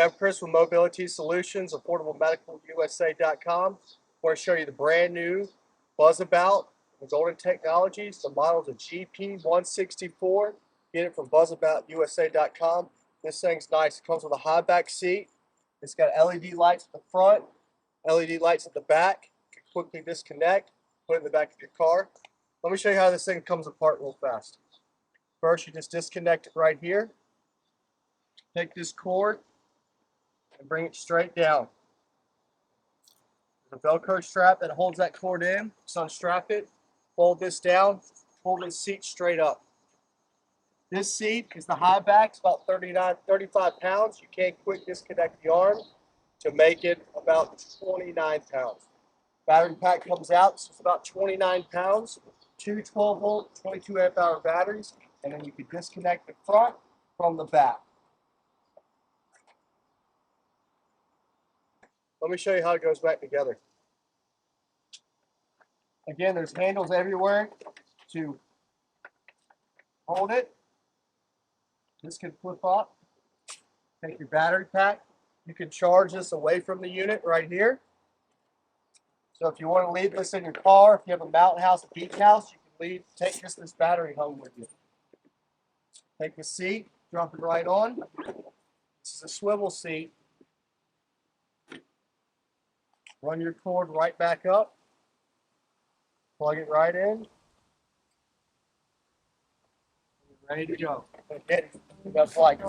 I'm Chris with Mobility Solutions, AffordableMedicalUSA.com. I want to show you the brand new BuzzAbout with Golden Technologies. The model is a GP164. Get it from BuzzAboutUSA.com. This thing's nice. It comes with a high back seat. It's got LED lights at the front, LED lights at the back. You can quickly disconnect, put it in the back of your car. Let me show you how this thing comes apart real fast. First, you just disconnect it right here. Take this cord and bring it straight down. There's a Velcro strap that holds that cord in. Just unstrap it, fold this down, pull this seat straight up. This seat is the high back. It's about 35 pounds. You can't quick disconnect the arm to make it about 29 pounds. Battery pack comes out. So it's about 29 pounds. Two 12-volt, 22 amp hour batteries, and then you can disconnect the front from the back. Let me show you how it goes back together. Again, there's handles everywhere to hold it. This can flip up. Take your battery pack. You can charge this away from the unit right here. So if you want to leave this in your car, if you have a mountain house, a beach house, you can take just this battery home with you. Take the seat, drop it right on. This is a swivel seat. Run your cord right back up, plug it right in, ready to go. Okay, that's like